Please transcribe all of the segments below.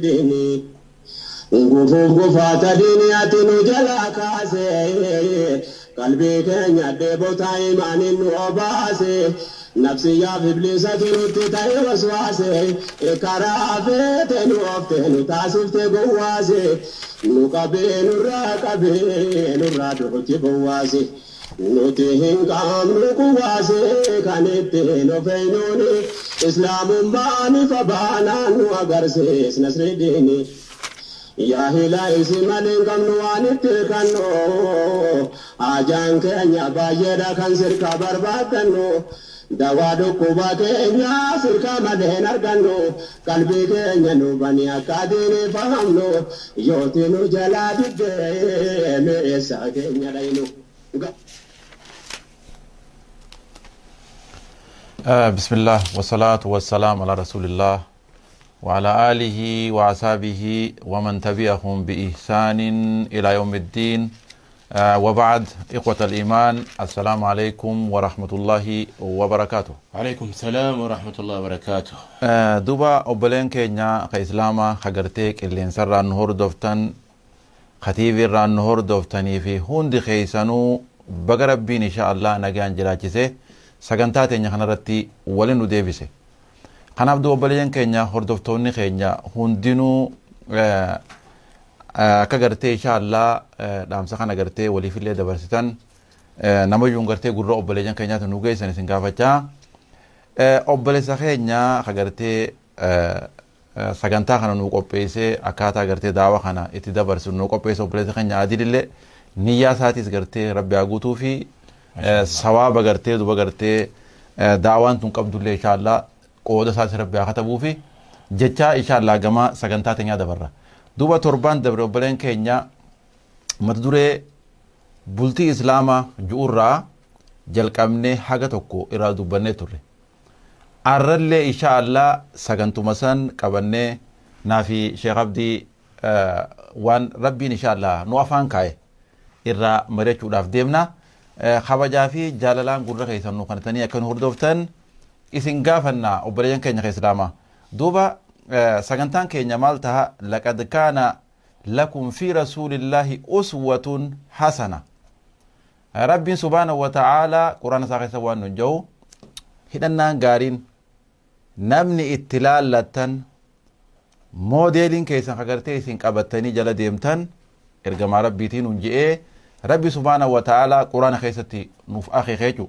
dini ngufu fata dini atinu jala kase qalbi kenya debota imanin obase nafsi ya iblisa turuti tay waswase karafete nu oftenu tasifte gowase nukabenu ra duruti gowase nutihin kamnu kuwase kanete no feinoni islamun bani fabana nu agarse nasridini ya hila ismalin kamnu wanite kanno ajan kenya bayeda kan sirka barbadano dawadu kuba kenya sirka maden argano kalbi kenya no bani akadini fahamno yotinu jaladide me esa kenya daino بسم الله والصلاة والسلام على رسول الله وعلى آله وأصحابه ومن تبعهم بإحسان إلى يوم الدين وبعد إخوة الإيمان السلام عليكم ورحمة الله وبركاته. عليكم السلام ورحمة الله وبركاته. دوبا أبلين كينيا كإسلاما خجرتك اللي انسر النهور دوفتن خطيب النهور دوفتني في هند خيسانو بقربين إن شاء الله نجان جلاتيسه sagantaate nya kanarratti walin nu deebise kanaaf dubbaliyan keenya hordoftoonni keenya hundinuu akka gartee inshallah dhaamsa kana gartee waliif illee dabarsitan namayyuu gartee gurra obbaleeyyan keenyaatu nu geessan isin gaafachaa obboleessa keenya akka gartee sagantaa kana nu qopheessee akkaataa gartee daawa kana itti dabarsu nu qopheesse obboleessa keenya adilillee niyyaa isaatis gartee rabbi haa guutuu fi sawaba gartee duba gartee daawaan tun qabdullee inshallah qooda isaas rabbi haa katabuu fi jecha inshallah gama sagantaa teenyaa dabarra duba torban dabre obboleen keenya mata duree bultii islaamaa ju'urraa jalqabnee haga tokko irraa dubbannee turre arrallee inshallah sagantuma san qabannee naafi Sheekh Abdii waan rabbiin inshallah nu afaan kaa'e irraa mari'achuudhaaf deemna خبجا في جالالان قرر خيسان نو خانتاني اكن هردوفتن اسن غافنا وبريان كينيا خيسلاما دوبا سغنتان كينيا مالتها لقد كان لكم في رسول الله أسوة حسنة رب سبحانه وتعالى قرآن ساقي سوان نجو هدنا غارين نمني اتلال لتن موديلين كيسان خغرتي سن قبتني جلا ديمتن ارغما ربيتين نجئ ربي سبحانه وتعالى قرآن خيستي نوف أخي خيجو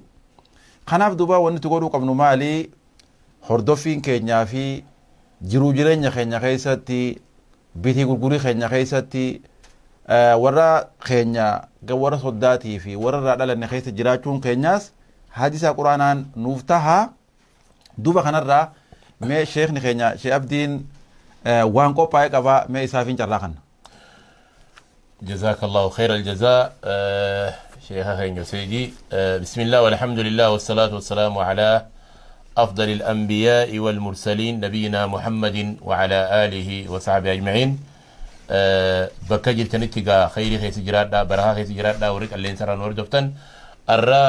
خناف دوبا ونتقولوا قبل مالي هردوفين كينيا في جرو جرين خينيا خيستي بيتي قرقوري خينيا خيستي ورا خينيا ورا صداتي في ورا رادالا نخيست جراچون كينياس حديثة قرآن نوفتها دوبا خنرا مي شيخ نخينيا شيخ أبدين وانكو بايك أبا مي إسافين جراخن جزاك الله خير الجزاء شيخ خينيو سيدي بسم الله والحمد لله والصلاة والسلام على أفضل الأنبياء والمرسلين نبينا محمد وعلى آله وصحبه أجمعين بكجل تنتقى خير خيس جراد برها خيس جراد ورق اللي انسران وردفتن الرا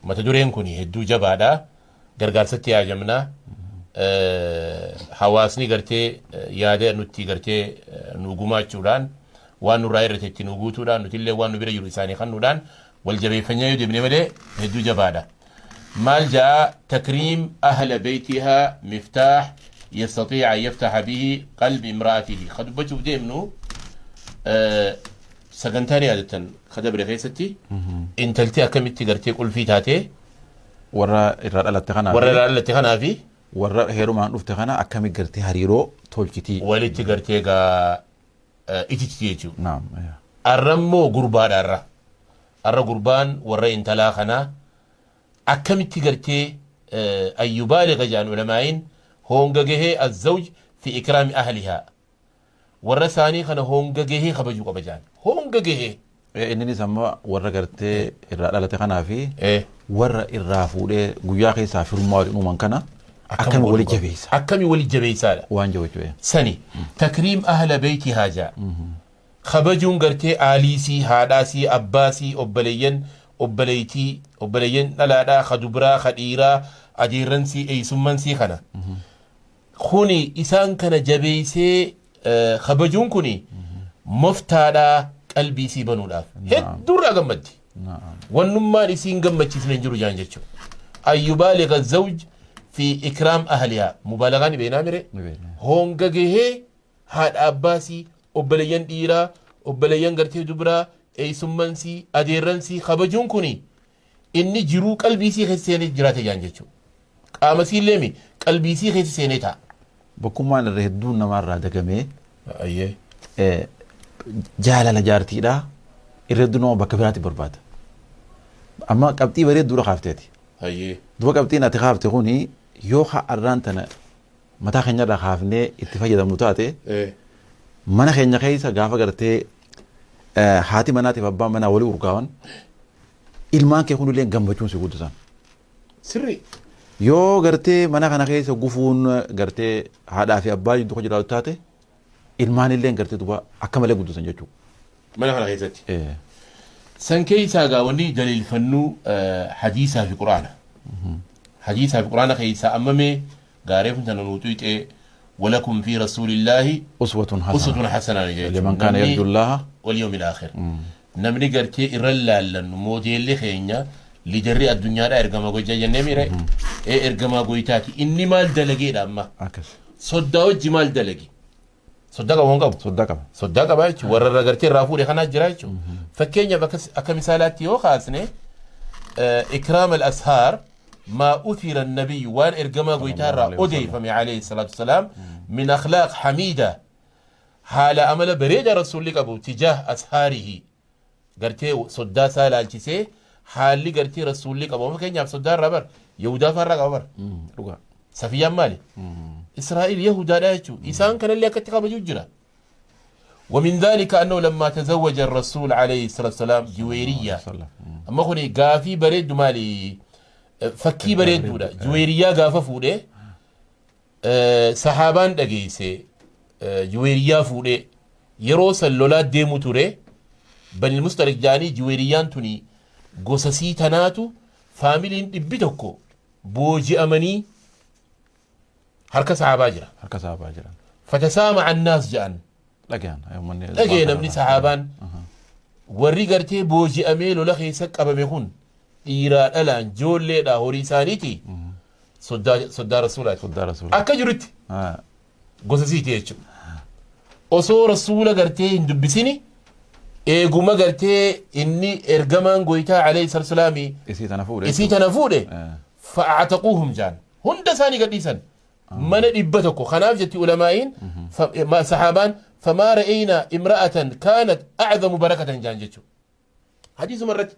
متدورين كوني هدو جبادا غرغار ستي آجمنا حواسني غرتي يادة نتي غرتي نوغوما چودان وانو رايرة تنوغوتو دان نتلي وانو بيرا يرساني خانو دان والجبي فنيايو دي بنمالي هدو جبادا مال جاء تكريم أهل بيتها مفتاح يستطيع أن يفتح به قلب امرأته خدو بجو بدي منو سغنتاني عادة خدب رخيستي انتلتي أكمتي غرتي قل في تاتي ورا الرأل التخانا في ورا هيرو ما نفت خنا أكمل قرتي هريرو تولكتي ولتي قرتي إتتيجو نعم الرمو قربان الرا قربان ورا انتلا خنا أكمل قرتي أن يبالغ جان علماء هونغه الزوج في إكرام أهلها ورا ثاني خنا هونغه خبجو قبجان هونغه إنني سما ورا قرتي الرأل التخانا في ورا الرافودة قياقي سافر مال نومان كنا أكمل ولي جبيسا وانجو سني تكريم أهل بيتها جاء خبجون قرتي آليسي هاداسي أباسي أبليين لا خدبرا خديرا أجيرنسي أي سمنسي خنا خوني إسان كان جبيسي خبجون كوني مفتادا قلبي سيبانو لاف هدور أغمد والنما نسين غمد تسنين جرو جانجتشو أن يبالغ الزوج في إكرام أهلها مبالغاني بينا مري هونغا جهي هاد أباسي أبليان إيرا أبليان غرتي دبرا أي سمانسي أديرانسي خبجون كوني إني جرو قلبي سي خسيني جراتي جانجتشو قامسي لمي قلبي سي خسيني تا بكمان الرهدون نمارا دقمي أيه جالة جارتي دا الرهدون بكبراتي برباد أما قبتي بريد دورا خافتيتي أيه دو قبتي ناتي خافتي خوني يوخا أرانتنا متى خنجر دا خافني اتفاجة دمنوتاتي mana keenya keessa gaafa gartee haati manaatiif abbaan manaa walii urgaa'an ilmaan kee hundullee gammachuun si guddisan. Sirri. Yoo gartee mana kana keessa gufuun gartee haadhaa fi abbaa jidduu kan jiraatu taate ilmaan illee gartee duba akka malee guddisan jechuudha. Mana kana keessatti. San keessaa gaawwanni daliilfannuu hadiisaa fi quraana. Hadiisaa fi quraana keessaa ammamee gaarii kun sana nuutu ixee ولكم في رسول الله أسوة حسنة لمن كان يرجو الله واليوم الآخر نمني قرتي إرلا لن مودي اللي خينيا لجري الدنيا را إرقما قويتا جنمي را إرقما قويتاتي إني مال دلقي لأما صدقوا جمال دلقي صدقوا وانقبوا صدقوا بايش ورر قرتي رافوري خنا جرايش فكينيا أكا مثالاتي وخاصني إكرام الأسهار ما أثر النبي وان إرقما قويتارا أدي فمي عليه الصلاة والسلام من أخلاق حميدة حال أمل بريد رسول لك أبو تجاه أسهاره قرتي صدا سالة الجسي حال لي قرتي رسول لك أبو مكين ياب صدا رابر يهودا فرق أبر سفيان مالي إسرائيل يهودا لا يجو إسان كان اللي أكتقى بجوجنا ومن ذلك أنه لما تزوج الرسول عليه الصلاة والسلام جويرية أما خوني قافي بريد مالي فكي بريدودا جويريا غافا فودي صحابان دغيسه جويريا فودي يرو سلولا ديمو توري بن المسترك جاني جويريان توني غوسسي تناتو فاميلين دبيتوكو بوجي امني حركه صحابه جرا فتسامع الناس جان لقينا من صحابان وري غرتي بوجي اميلو لخي سقب بيكون إيران الآن جولة دا هوريسانيتي صدى رسولات أكجرت قصصيتي يجو أصو رسولة قرتي هندبسيني إيقوما قرتي إني إرقمان قويتا عليه الصلاة والسلام إسي تنفوده فأعتقوهم جان هند ثاني قديسا من إبتكو خناف جتي علمائين صحابان فما رأينا امرأة كانت أعظم بركة جان جتو حديث مرة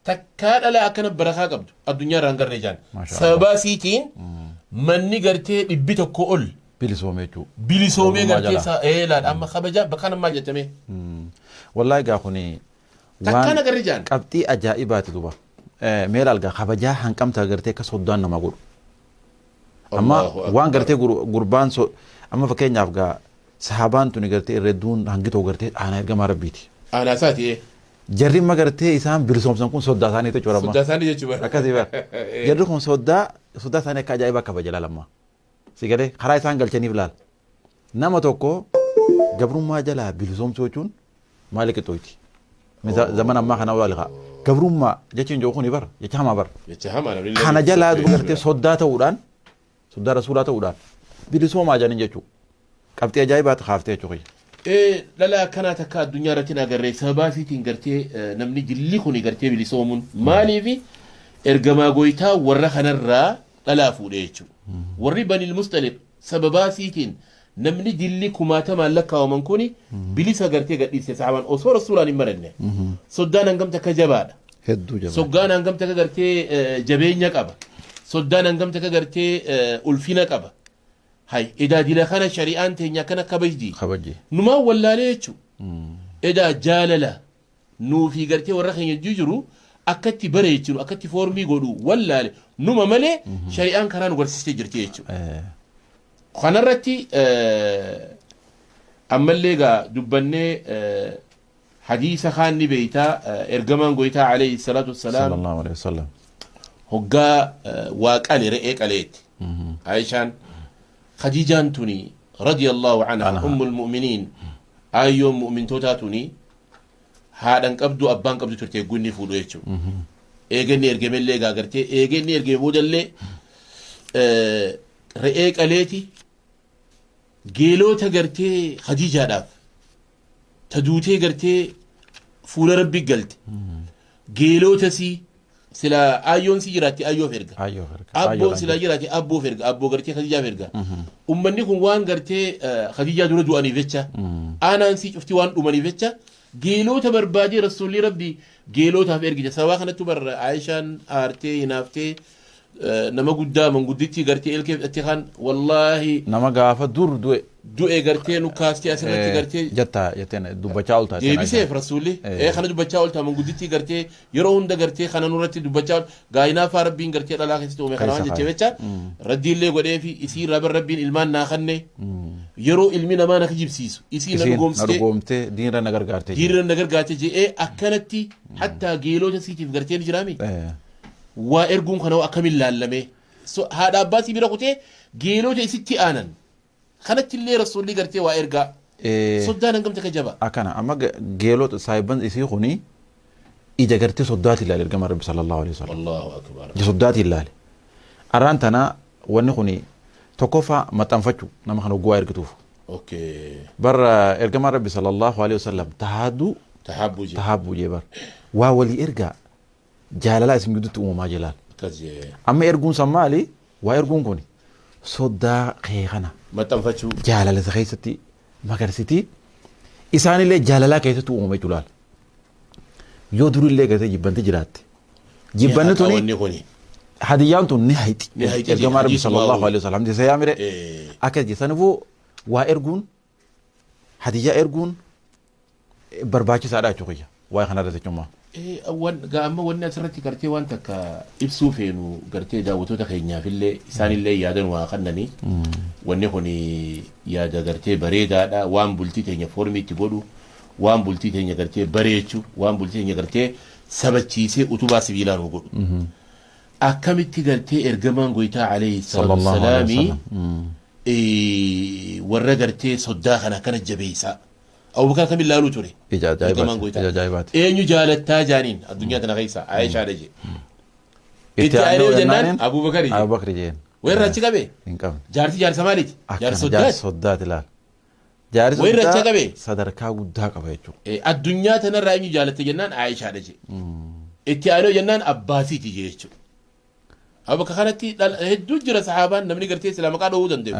تكاد لا أكن بركة قبض الدنيا رانجر رجال سباسيتين مني قرتي بيتكو أول بيلسومي قرتي سا إيه لا أما خبجة بكان ما جتمي والله قاخوني تكاد الرجال قبتي أجائبات دوبا ميرال قا خبجة هنكم تقرتي كصدان نما قول أما وان قرتي قربان سو أما فكين يافقا صحابان توني قرتي الردون هنجتو قرتي أنا إرجع ما ربيتي أنا ساتي جرّي ما قرتي إسام بيرسوم سانكون سودا ثاني تجورا ما سودا ثاني يجوا أكذب جرّي كون سودا ثاني كاجايبا كبجلا لما سيكده خراي سان قلتني بلال نما توكو جبرو ما جلا بيرسوم سوچون مالك تويتي مثل زمان ما خنا ولا لغا جبرو ما جاتين جوخوني بر يجهما بر خنا جلا قرتي سودا تودان سودا رسولا تودان بيرسوم ما جانين جچو قبتي أجايبات خافتي چوخي لا كانت كا الدنيا رتنا غري سباسي تنغرتي نمني جلي خوني غرتي بليسومون مالي في ارغما غويتا ورخنرا لا فوديچو وري بني المستلق سبباسي تن نمني جلي كماتا مالكا ومن كوني بليسا غرتي غدي صحابان او سو رسول الله مرنه سودان انغمتا كجباد هدو جباد سودان انغمتا غرتي جبينيا قبا سودان انغمتا غرتي الفينا قبا هاي إذا دي لخنا شريان تينيا كنا خبجي نما ولا ليشو إذا جاللا نو في قرتي ورخين يجوجرو أكتي بريتشو أكتي فورمي قولو ولا لي نما ملي شريان كران ورسيستي جرتي يجو خانا رتي أما الليغا دبني حديث خان نبيتا إرقمان قويتا عليه الصلاة والسلام صلى الله عليه وسلم هقا واقالي رئيك عليت عايشان خديجة توني رضي الله عنها أم المؤمنين أيوم مؤمن توتاتوني هذا قبضو أبان قبضو ترتي قني فودو يتشو إيجن يرجم اللي قاعرتي إيجن يرجم بودا اللي رئيك أليتي جيلو تقرتي خديجة داف تدوتي قرتي فول ربي قلت جيلو تسي سلا أيون سيراتي أيو فرقة أبو سلا جراتي أبو فرقة أبو قرتي خديجة فرقة أمني كون وان قرتي خديجة دون دواني فيتشا أنا نسي شفتي وان دواني فيتشا جيلو تبربادي رسول ربي جيلو تفرقة سواء كانت تبر عايشان آرتي نافتي نما قدام من قدتي قرتي الكيف اتخان والله نما قافة دور دوئي قرتي نكاستي أسرتي قرتي جتا يتين دوبچاول تا جيبي سيف رسولي خانا دوبچاول تا من قدتي قرتي يرون دا قرتي خانا نورتي دوبچاول غاينا فاربين قرتي لا خستو مي خانا وانجا تشويتشا ردي اللي قد في يسير رابر ربين ilman ناخني يرو ilmina ما نخجيب سيسو يسير نرقومتي دينرا نغر غارتي جي أكنتي حتى جيلو تسيتي في قرتي الجرامي وإرجون خنوا أكمل لالمه هذا أباسي بيرقوته جيلو جي ستي آنن خنت اللي رسول الله قرتي وإرجع صدّان أنكم تكجبا أكنا أما جيلو سايبان إسي خوني إذا قرتي صدّات الله لرجع رب صلى الله عليه وسلم الله أكبر صدّات الله أرانتنا وني خوني تكوفا ما تنفتشو نما خنوا جوا إرجتوف أوكي برا إرجع رب صلى الله عليه وسلم تحابو جي بر وولي إرجع جالala isin gidduutti uumamaa jalaal amma erguun sammaali waa erguun kun soddaa qeeqana maxxanfachuu jaalala isa keessatti magarsiti isaanillee jaalalaa keessatti uumame julaal yoo durillee gatee jibbanti jiraatte jibbanni tuni hadiyyaan tun ni hayti ergamaa rabbi sallallahu alaihi wasallam jisa yaamire akka jisanifuu waa erguun hadiyyaa erguun barbaachisaadha jechuudha waa kanarra jechuudha amma wanni asirratti gartee waan takka ibsuu feenu gartee daawwattoota keenyaaf illee isaanillee yaadan waa kannanii wanni kun yaada gartee bareedaadha waan bultii teenya foormiitti godhu waan bultii teenya gartee bareechu waan bultii teenya gartee sabachiisee utubaa sibiilaan godhu akkamitti gartee ergamaan goytaa alayhi salaami warra gartee soddaa kana akkana jabeessaa أو بكرة كم الله لوتوري إجازات إني جالتها جانين الدنيا تناقيسا عايش على جي إتعالوا جنان أبو بكر جين وين رأيك أبي جارتي جار سمالي جار صدات لا جار وين رأيك أبي صدر كاو داك أبيتو الدنيا تنرى إني جالتها جنان عايش على جي إتعالوا جنان أباسي تيجيشو أبو كخانتي هدو جرا صحابان نبني قرتي سلام قادو وجن دم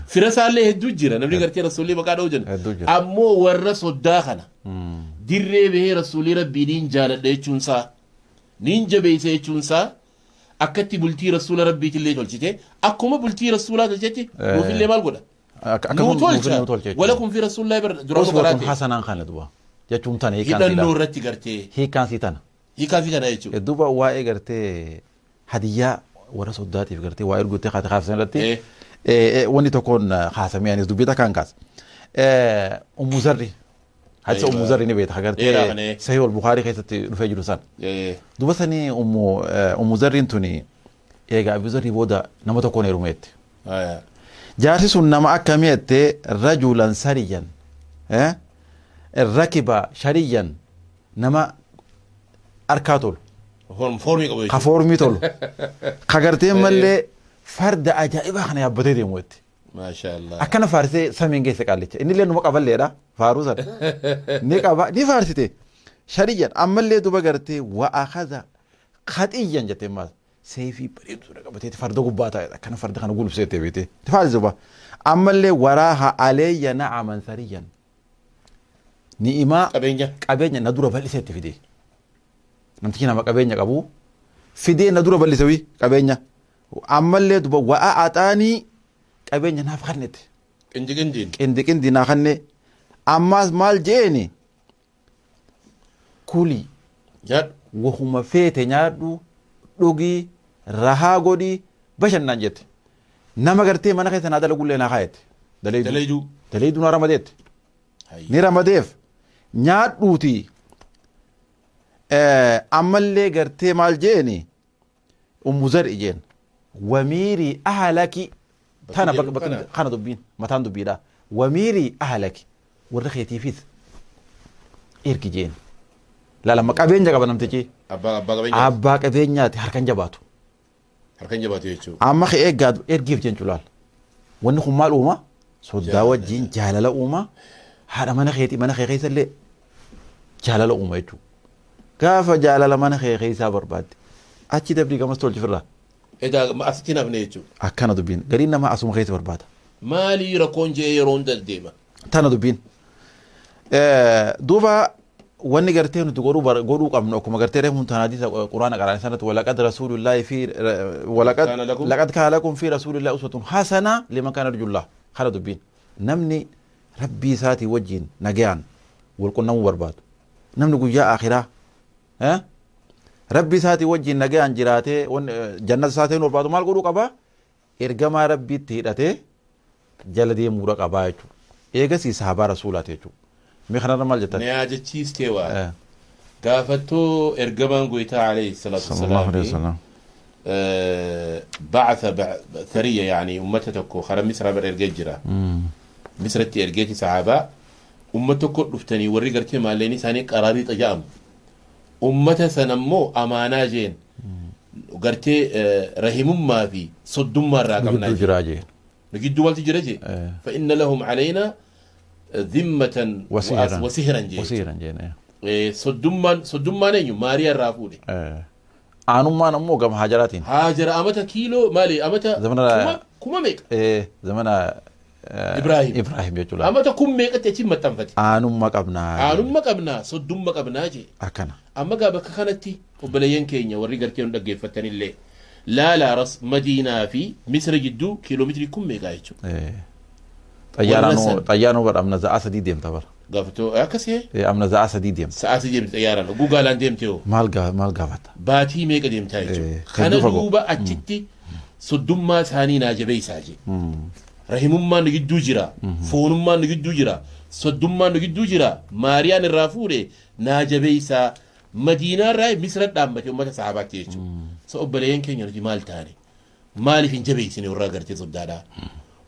في رسالة هدو جرا نبني قرتي رسولي مقادو وجن أمو ورس الداخلة ديري به رسولي ربي دين جال ديشونسا نينجا بيسي يشونسا أكتي بلتي رسول ربي تلي تولشته أكما بلتي رسولا تولشته وفي اللي مال قولا نوتولشة ولكم في رسول الله دروس قراتي حسنا خان دوا يشون تاني هيدا النور رتي قرتي هي كان سيتانا يشو الدوبا واي قرتي هدية ورا صداتي فكرتي واير قلت خاطر خاف سنتي وني تكون خاصم يعني دبيتا كان كاس ام زري حتى ام زري نبيت حقرتي صحيح البخاري كيست رفيج لسان دوبثني ام زري انتوني يا ابو زري بودا نما تكون روميت جارس نما اكميت رجلا سريا الركب شريا نما اركاتول خفورمي تول خغرتي ملي فرد عجائب خنا يابتي ديموت ما شاء الله اكن فارسي سمين جيس قالچ اني لن مقبل ليدا فاروز نيقبا دي فارسيتي شريا امل دوبا غرتي واخذ خطيا جتما سيفي بريد رقبتي فرد غباتا كان فرد خنا غول سيتي بيتي تفالزبا امل وراها علي نعما ثريا نيما قبينيا ندور بالسيتي فيدي namtichi nama qabeenya qabu fidee na dura bal'isawi qabeenya ammallee duba wa'a axaanii qabeenya naaf kannete qindi naa kanne ammaas maal jeeni kuli wahuma feete nyaadhu dhugii rahaa godhii bashannaan jette nama gartee mana keessa naa dalagullee naa kaayette daleeyduu naa ramadeette ni ramadeef nyaadhuutii ammallee gartee maal jeeni ummu zar'i jeen wamiirii ahalaki تانا بك خانا دبين متان دبيدا وميري أهلك ورخيتي فيث إيركي جين لا لما قابين جا قبل نمتجي أبا قابين ياتي حركان جباتو يجو أما خي إيه قاد إيركيف جين جلال ونخو مال أوما صداوة جين جهلالة أوما هذا ما نخيتي ما نخي خيس اللي جهلالة أوما يجو كافة جهلالة ما نخي خيسا برباد أتي تبريقا مستول جفرلا إذا ما أستينا بنيجو أكنا دبين قرينا ما أسوم خيس برباد مالي ركون جاي يرون ديما تانا دبين دوبا wanni gartee nuti godhuu qabnu akkuma gartee reefuun tanaadii quraana qaraan sanatti walaqad rasuulullaahi fi laqad kaana lakum fi rasuulillaahi uswatun hasana liman kaana yarjullah kana dubbiin namni rabbii isaatii wajjin nagayaan wal qunnamuu barbaadu namni guyyaa akhiraa rabbii isaatii wajjin nagayaan jiraatee jannata isaatiin barbaadu maal godhuu qaba ergamaa rabbiitti hidhatee jala deemuudha qabaa jechuudha eegasii sahabaa rasuulaati jechuudha مخنا رمال جتان نياجة تشيز تيوا قافتو إرقبان قويتا عليه الصلاة والسلام صلى الله عليه وسلم بعث ثرية يعني أمتتكو خرم مصر برئرقيت جرا مصر التئرقيتي صحابة أمتكو رفتني ورقرتي ماليني ساني قراري تجام أمتا سنمو أمانا جين وقرتي رحم ما في صدوم مرة قمنا جراجين نجد دولتي جراجي فإن لهم علينا ذمة وسهرا جين صدومان نيو ماريا رافودي أنا ما نمو كم هاجراتين هاجر أمتا كيلو مالي أمتا كما ميك زمنا إبراهيم يجولا أمتا كم ميك أتيجي متنفتي أنا ما قبنا صدوم ما قبنا جي أكنا أما قابك خانتي وبلاين كينيا وريقر كيون دقي فتني اللي لا رس مدينة في مصر جدو كيلومتر كم ميك أيجو طيارانو بر أمنا زعاسة دي ديم تبر قافتو أكسي أمنا زعاسة دي ديم ساعة ديم طيارانو جوجل ديم تيو مال قافت باتي ميك ديم تايجو خانا دوبا أتشتي صدوم ما ثاني ناجبي ساجي رحم ما نجدو جرا فون ما نجدو جرا صدوم ما نجدو جرا ماريان الرافوري ناجبي سا مدينة راي مصر دامتي أمتا صحابات تيجو سأبلين كين يرجي مال تاني مالي في جبي سني وراغرتي صدادا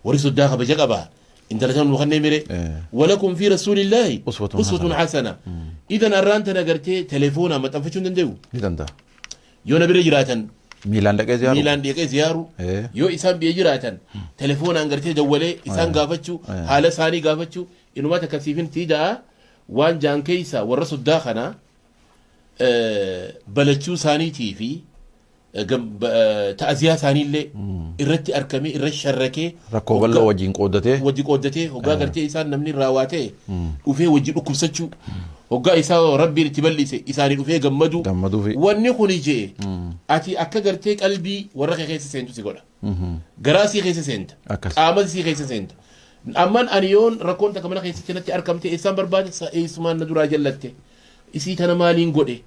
وري صداها بجقبا انت لكن مخني ميري ولكم في رسول الله أسوة حسنة إذا أرانتنا قرتي تليفونا ما تنفتشون دندو إذا ده يونا برجراتن ميلان دقي زيارو يو إسان بيجراتن تليفونا قرتي دولي إسان قافتشو حالة ثاني قافتشو إنو ما تكثيفين تيدا وان جان كيسا والرسول داخنا بلتشو ثاني تيفي تأزيها ثاني اللي إرتي أركمي إرتي شركي ركوب الله وجين قودته هقا قرتي إسان نمني راواته وفيه وجين أكبسجو هقا إسان ربي رتبالي إساني وفيه قمدو فيه واني خوني جي أتي أكا قرتي قلبي ورقي خيسي سنتو سيقولا قراسي خيسي سنت آمد خيسي سنت أمان أنيون ركون تكمنا خيسي سنتي أركمتي إسان برباد إسمان ندورا جلتي إسي تنمالين قولي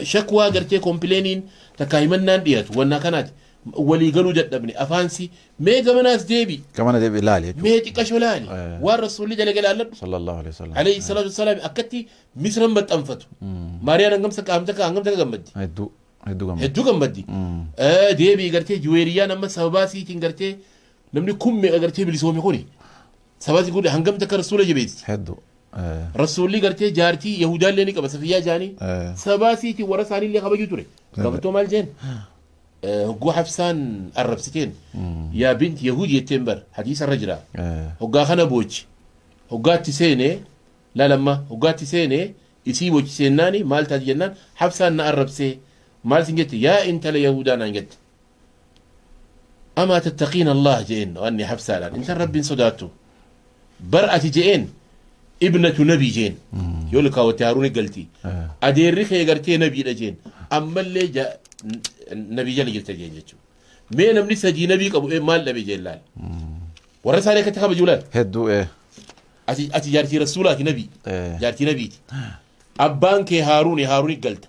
شكوى قرتي كومبلينين تكايمن نانديات وانا كانت ولي قالوا جدبني أفانسي ميجا مناس ديبي كمان ديبي لالي ميجي كشولاني والرسول جل جلاله صلى الله عليه وسلم عليه الصلاة والسلام أكتي مصر بتأنفتو ماريانا نقمسك أنقمتك قمدي هدو قمدي ديبي قرتي جويريا نما سباسي تنقرتي نمني كم قرتي بلسومي خوني سباسي قولي هنقمتك رسول جبيت هدو رسولي قرتي جارتي يهودا اللي قبس فيها جاني سباسي تي ورثاني اللي قبل يتوري قبتو مال جين هو حفصان الربستين يا بنت يهودي التمبر حديث الرجل هو خنا بوج هو تسيني لا لما هو تسيني يسيبو تسيناني مال تجنان حفصان الربسي مال سنجت يا انت ليهودا نجت اما تتقين الله جين واني حفصان انت رب صداتو برأة جين ابنة نبي جين يقولك هو تهاروني قلتي أديريخ يقرتي نبي لجين أما اللي جاء نبي جل جلت جين جتشو مين أمني سجي نبي كابو إيه مال نبي جلال ورسا عليك تخاب جولال هدو إيه أتي جارتي رسولك نبي جارتي نبي أبان كي هاروني قلت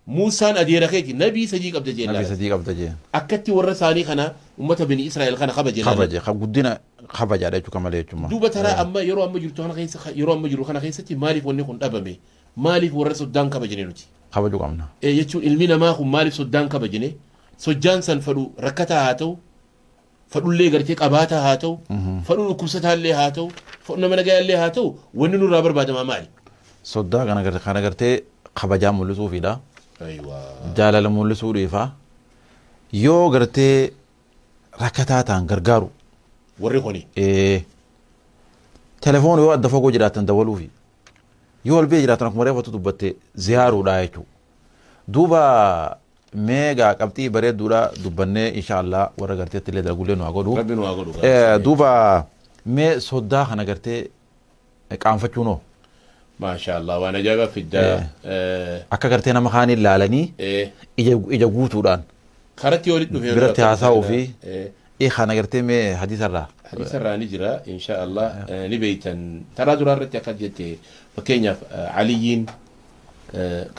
موسى أديريخ نبي سجيك أبدا جين أكتي ورساني خنا أمة بني إسرائيل خنا خبا جلال قدنا خبا جاريتو كما ليتو دوبا ترى أما يرو أما جرتو خنا خيسة يرو أما جرو خنا خيسة مالي فوني خن أبامي مالي فورسو دان كبا جنينوتي خبا جو كامنا يجو علمنا ما خو مالي سو دان كبا جني سو جانسن فلو ركتا هاتو fadhullee gartee qabaata haa ta'u fadhu dhukkubsataallee haa ta'u fadhu nama nagayaallee haa ta'u wanni nurraa barbaadamaa maali soddaa kana gartee kabajaa mul'isuufidha jaalala mul'isuudhiifa yoo gartee rakkataa ta'an gargaaru warri kuni telefoon yoo adda fagoo jiraatan dabaluufi yoo walbee jiraatan akkuma reeffatu dubbatte ziyaaruudha jechuudha duuba meegaa qabxii bareedduudha dubbannee inshaallah warra garteetti illee dargullee nu haa godhu duuba mee soddaa kana gartee qaanfachuu noo maashaallah waan ajaa'iba fiddaa akka gartee nama kaanii ilaalanii ija guutuudhaan karatti walitti dhufee biratti haasa'uu fi kana gartee mee hadiisarraa ni jira inshaallah ni beeytan taraa duraa irratti akka jette fakkeenyaaf aliyyiin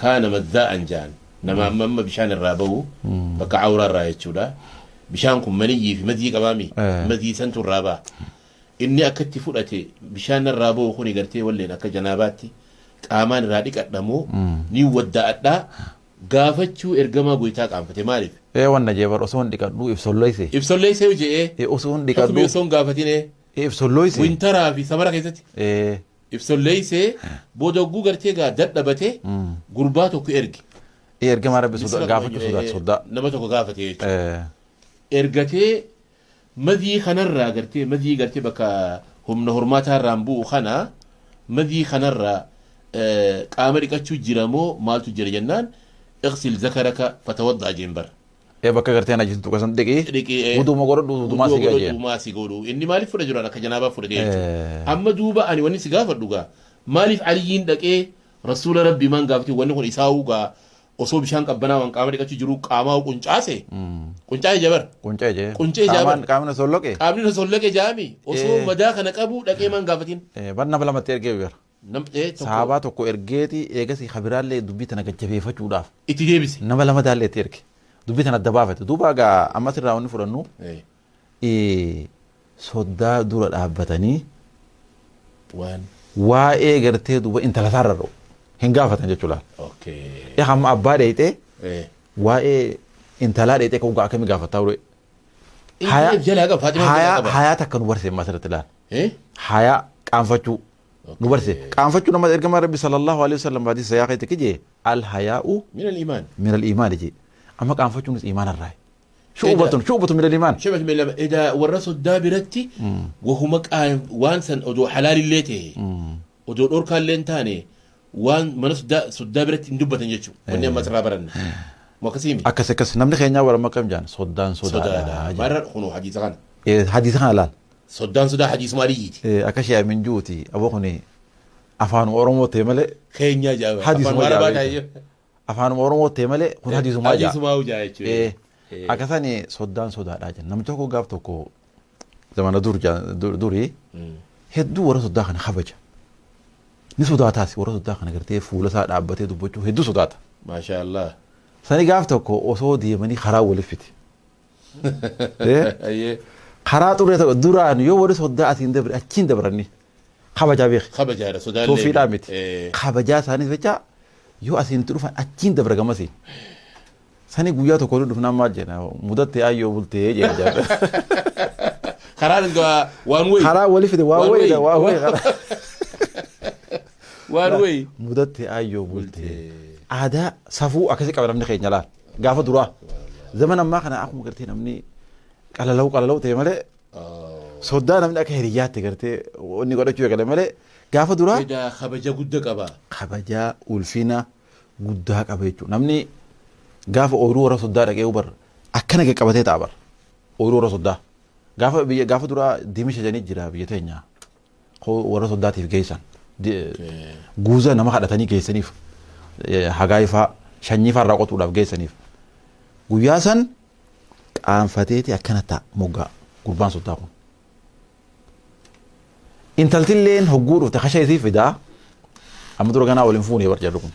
kaana madzaa'an jaan nama amma bishaan irraa bahu bakka awraa irraa jechuudha bishaan kun maniyyii fi mazii qabaami mazii santu irraa ba'a inni akkatti fudhate bishaan irraa bahu kuni gartee walleen akka janaabaatti qaamaan irraa dhiqadhamoo ni wadda'adhaa gaafachuu ergamaa goytaa qaanfate maaliif wanna jeebar osoo hin dhiqadhu ibsolleeyse je'ee osoo hin dhiqadhu osoo hin gaafatine ibsolleeyse wintaraa fi samara keessatti ibsolleeyse boodogguu gartee gaa dadhabate gurbaa tokko ergamaa rabbi gaafachuu sodaa nama tokko gaafate jechuudha ergatee madii kanarraa gartee bakka humna hormaataa irraan bu'u kana madii kanarraa qaama dhiqachuu jiramoo maaltu jira jennaan اغسل ذكرك فتوضأ جنبر bakka gartee ana jitu qasan dhiqi wuduma godhu wuduma si godhu inni maaliif fudha jira akka janaaba fudha jechuudha amma duuba ani wanni si gaafadhu gaa maaliif aliyyiin dhaqee rasuula rabbii man gaafate wanni kun isaa'uu gaa osoo bishaan qabbanaa waan qaama dhiqachuu jiru qaamaa quncaase jabar quncee jabar qaamni na solloqe jaami osoo madaa kana qabu dhaqee man gaafatin banna balamatti ergee biyar sahabaa tokko ergeeti eegasi kabiraallee dubbii tana gajjabeeffachuudhaaf itti deebise nama lama daallee itti erge dubbii tana adda baafate duuba gaa ammas irraa wanni fudhannu soddaa dura dhaabbatanii waa'ee gartee duuba intala isaarra dha'u hin gaafatan jechuudha. Hamma abbaa dheeyxee waa'ee intalaa dheeyxee kan akkamii gaafataa ture. Hayaa takka nu barsiise asirratti ilaala. Hayaa qaanfachuu nu barsiise. Qaanfachuu nama ergamaa rabbi sallallahu alaihi wasallam hadiisa yaa keetti kijee al hayaa'u min al iimaan jee amma qaanfachuunis iimaan irraa. شعبة من الإيمان شعبة من الإيمان إذا ورثوا الدابرتي وهم وان سن أدو حلال الليته أدو أوركا اللينتاني وان منس الدابرتي ندبة نجتشو ونيا ما ترابرن مكسيمي أكس نمني خينا ولا مكان جان صدان مرة خنو حديث غان حديث غان لا صدان حديث ماليتي أكشيا من جوتي أبوخني أفان أورمو تيملي خينا جاب حديث ما أفان أورمو تيملي حديث ما جا akkasani soddaan sodaadhaa jenna namni tokko gaaf tokko zamana durii hedduu warra soddaa kana kabaja ni sodaataas warra soddaa kana gartee fuula isaa dhaabbatee dubbachuu hedduu sodaata. Maashaallah. Sani gaaf tokko osoo deemanii karaa waliif fiti. Karaa xuree tokko duraan yoo warri soddaa asiin dabre achiin dabranii kabajaa beeki. Kabajaadha sodaallee. Toofiidhaa miti. Kabajaa isaaniif jecha yoo asiin dhufan achiin dabra gamasii. Sani guyyaa tokko dhufnaan maal jenna mudattee ayyoo bultee jedha. Karaan waan wayi. Karaa waliif fide waan wayi. Waan wayi. Mudattee ayyoo bultee. Aadaa safuu akkasii qaba namni keenya laal gaafa duraa. Zaman ammaa kana akkuma gartee namni qalalau ta'e malee soddaa namni akka hiriyyaatti gartee inni godhachuu eegale malee gaafa duraa. Kabaja guddaa qaba. Kabajaa ulfina guddaa qaba jechuudha namni. Gaafa ooyiruu warra soddaa dhaqee ubar akkana qabatee ta'a bar ooyiruu warra soddaa gaafa duraa diimisha janii jira biyya teenya warra soddaatiif geessan guuza nama kadhatanii geessaniif hagaayifaa shanyiifaa irraa qotuudhaaf geessaniif guyyaa san qaanfateeti akkana ta'a moggaa gurbaan soddaa kun intaltilleen hogguu dhufte kasha isii fidaa amma dura ganaa waliin fuunee bar jarru kun